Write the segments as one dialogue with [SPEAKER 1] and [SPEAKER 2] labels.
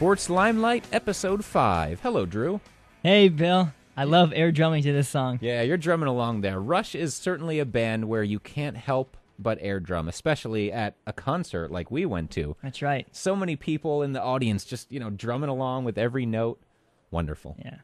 [SPEAKER 1] Sports Limelight, Episode 5. Hello, Drew.
[SPEAKER 2] Hey, Bill. I love air drumming to this song.
[SPEAKER 1] Yeah, you're drumming along there. Rush is certainly a band where you can't help but air drum, especially at a concert like we went to.
[SPEAKER 2] That's right.
[SPEAKER 1] So many people in the audience just, drumming along with every note. Wonderful.
[SPEAKER 2] Yeah.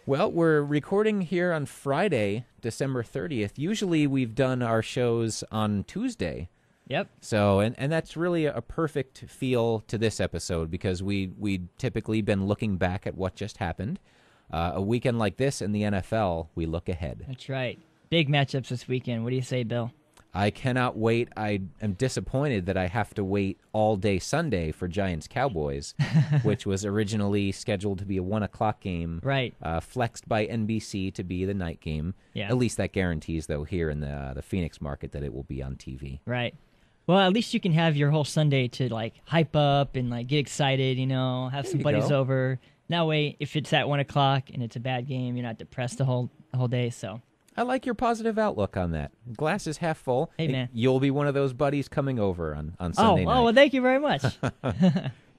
[SPEAKER 1] Well, we're recording here on Friday, December 30th. Usually we've done our shows on Tuesday.
[SPEAKER 2] Yep.
[SPEAKER 1] So, and that's really a perfect feel to this episode because we typically been looking back at what just happened. A weekend like this in the NFL, we look ahead.
[SPEAKER 2] That's right. Big matchups this weekend. What do you say, Bill?
[SPEAKER 1] I cannot wait. I am disappointed that I have to wait all day Sunday for Giants Cowboys, which was originally scheduled to be a 1 o'clock game.
[SPEAKER 2] Right.
[SPEAKER 1] Flexed by NBC to be the night game.
[SPEAKER 2] Yeah.
[SPEAKER 1] At least that guarantees, though, here in the Phoenix market that it will be on TV.
[SPEAKER 2] Right. Well, at least you can have your whole Sunday to hype up and get excited. Have some buddies over. That way, if it's at 1 o'clock and it's a bad game, you're not depressed the whole day. So.
[SPEAKER 1] I like your positive outlook on that. Glass is half full.
[SPEAKER 2] Hey, man.
[SPEAKER 1] You'll be one of those buddies coming over on Sunday night.
[SPEAKER 2] Oh, well, thank you very much.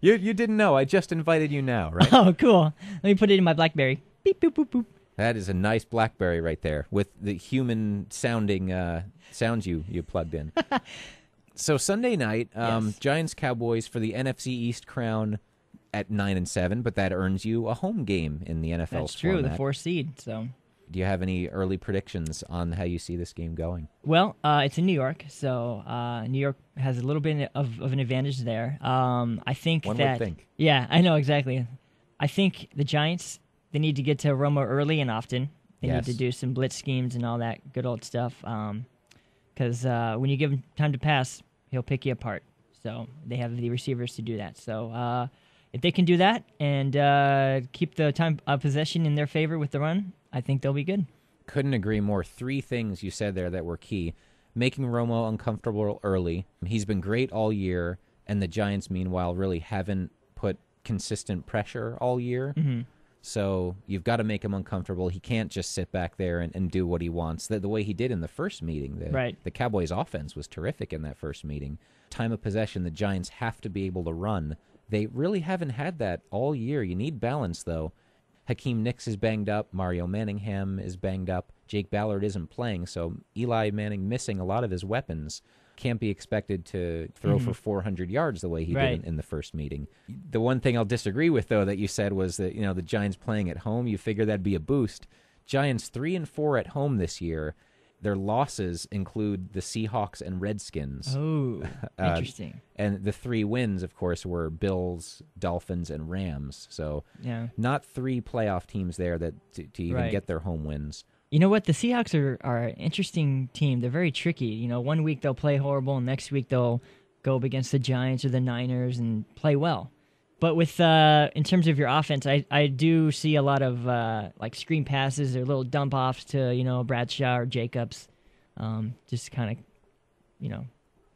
[SPEAKER 1] You didn't know. I just invited you now, right?
[SPEAKER 2] Oh, cool. Let me put it in my BlackBerry. Beep, boop, boop, boop.
[SPEAKER 1] That is a nice BlackBerry right there with the human-sounding sounds you plugged in. So Sunday night,
[SPEAKER 2] Yes.
[SPEAKER 1] Giants Cowboys for the NFC East crown at 9-7, but that earns you a home game in the NFL's
[SPEAKER 2] That's true,
[SPEAKER 1] format.
[SPEAKER 2] the 4 seed. So.
[SPEAKER 1] Do you have any early predictions on how you see this game going?
[SPEAKER 2] Well, it's in New York, so New York has a little bit of an advantage there. I think
[SPEAKER 1] One
[SPEAKER 2] that.
[SPEAKER 1] would think.
[SPEAKER 2] Yeah, I know exactly. I think the Giants, they need to get to Romo early and often. They
[SPEAKER 1] Yes.
[SPEAKER 2] need to do some blitz schemes and all that good old stuff. Because when you give him time to pass, he'll pick you apart. So they have the receivers to do that. So if they can do that and keep the time possession in their favor with the run, I think they'll be good.
[SPEAKER 1] Couldn't agree more. 3 things you said there that were key. Making Romo uncomfortable early. He's been great all year, and the Giants, meanwhile, really haven't put consistent pressure all year.
[SPEAKER 2] Mm-hmm.
[SPEAKER 1] So you've got to make him uncomfortable. He can't just sit back there and do what he wants. The way he did in the first meeting.
[SPEAKER 2] Right.
[SPEAKER 1] The Cowboys' offense was terrific in that first meeting. Time of possession, the Giants have to be able to run. They really haven't had that all year. You need balance, though. Hakeem Nicks is banged up. Mario Manningham is banged up. Jake Ballard isn't playing, so Eli Manning missing a lot of his weapons. Can't be expected to throw for 400 yards the way he did in the first meeting. The one thing I'll disagree with, though, that you said was that the Giants playing at home, you figure that'd be a boost. Giants 3-4 at home this year. Their losses include the Seahawks and Redskins.
[SPEAKER 2] Oh, interesting.
[SPEAKER 1] And the 3 wins, of course, were Bills, Dolphins, and Rams. So not 3 playoff teams there that to even get their home wins.
[SPEAKER 2] You know what? The Seahawks are an interesting team. They're very tricky. One week they'll play horrible, and next week they'll go up against the Giants or the Niners and play well. But with in terms of your offense, I do see a lot of screen passes or little dump offs to Bradshaw or Jacobs, just kind of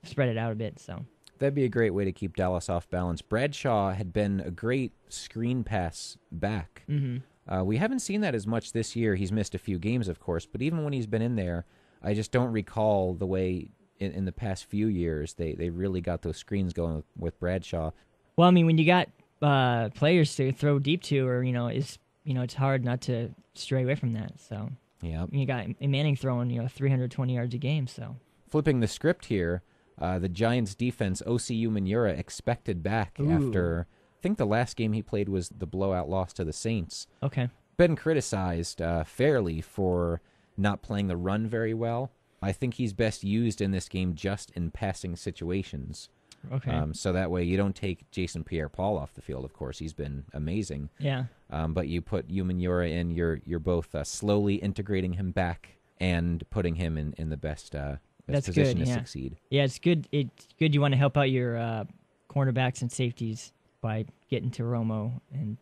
[SPEAKER 2] spread it out a bit. So
[SPEAKER 1] that'd be a great way to keep Dallas off balance. Bradshaw had been a great screen pass back.
[SPEAKER 2] Mm-hmm.
[SPEAKER 1] We haven't seen that as much this year. He's missed a few games, of course, but even when he's been in there, I just don't recall the way in the past few years they really got those screens going with Bradshaw.
[SPEAKER 2] Well, I mean, when you got players to throw deep to, or it's hard not to stray away from that. So you got Manning throwing 320 yards a game. So
[SPEAKER 1] flipping the script here, the Giants' defense, OCU Manura expected back after I think the last game he played was the blowout loss to the Saints.
[SPEAKER 2] Okay,
[SPEAKER 1] been criticized fairly for not playing the run very well. I think he's best used in this game just in passing situations.
[SPEAKER 2] Okay.
[SPEAKER 1] So that way you don't take Jason Pierre-Paul off the field, of course. He's been amazing.
[SPEAKER 2] Yeah.
[SPEAKER 1] But you put Umanura in, you're both slowly integrating him back and putting him in the best position to succeed.
[SPEAKER 2] Yeah, it's good. It's good you want to help out your cornerbacks and safeties by getting to Romo and,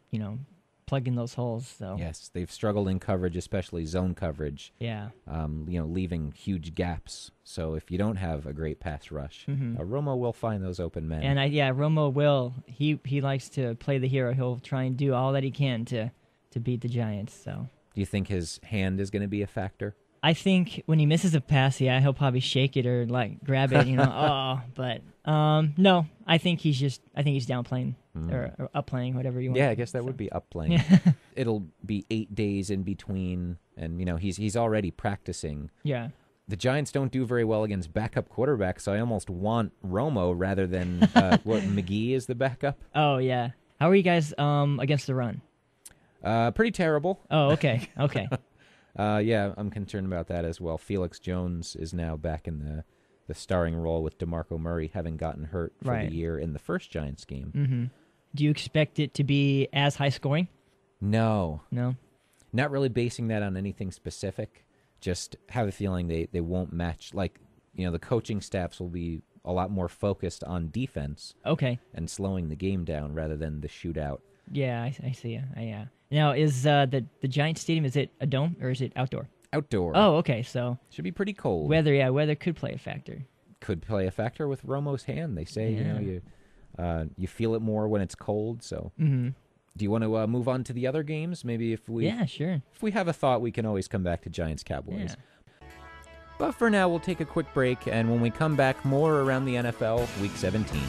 [SPEAKER 2] plugging those holes. So
[SPEAKER 1] yes, they've struggled in coverage, especially zone coverage.
[SPEAKER 2] Yeah.
[SPEAKER 1] Leaving huge gaps. So if you don't have a great pass rush, Romo will find those open men.
[SPEAKER 2] And Romo will. He likes to play the hero. He'll try and do all that he can to beat the Giants. So
[SPEAKER 1] do you think his hand is going to be a factor?
[SPEAKER 2] I think when he misses a pass, yeah, he'll probably shake it or like grab it, but no, I think he's downplaying or upplaying, whatever you want.
[SPEAKER 1] Yeah, I guess that would be upplaying.
[SPEAKER 2] Yeah.
[SPEAKER 1] It'll be 8 days in between, and he's already practicing.
[SPEAKER 2] Yeah.
[SPEAKER 1] The Giants don't do very well against backup quarterbacks, so I almost want Romo rather than McGee is the backup.
[SPEAKER 2] Oh yeah. How are you guys against the run?
[SPEAKER 1] Pretty terrible.
[SPEAKER 2] Oh, okay. Okay.
[SPEAKER 1] Yeah, I'm concerned about that as well. Felix Jones is now back in the starring role with DeMarco Murray having gotten hurt for the year in the first Giants game.
[SPEAKER 2] Mm-hmm. Do you expect it to be as high scoring?
[SPEAKER 1] No.
[SPEAKER 2] No?
[SPEAKER 1] Not really basing that on anything specific. Just have a feeling they won't match. Like, the coaching staffs will be a lot more focused on defense.
[SPEAKER 2] Okay.
[SPEAKER 1] And slowing the game down rather than the shootout.
[SPEAKER 2] Yeah, I see. Yeah. Now, is the Giants Stadium, is it a dome or is it outdoor?
[SPEAKER 1] Outdoor.
[SPEAKER 2] Oh, okay. So
[SPEAKER 1] should be pretty cold.
[SPEAKER 2] Weather could play a factor.
[SPEAKER 1] Could play a factor with Romo's hand. They say you feel it more when it's cold. So, do you want to move on to the other games? Maybe if we
[SPEAKER 2] sure.
[SPEAKER 1] If we have a thought, we can always come back to Giants Cowboys.
[SPEAKER 2] Yeah.
[SPEAKER 1] But for now, we'll take a quick break, and when we come back, more around the NFL Week 17.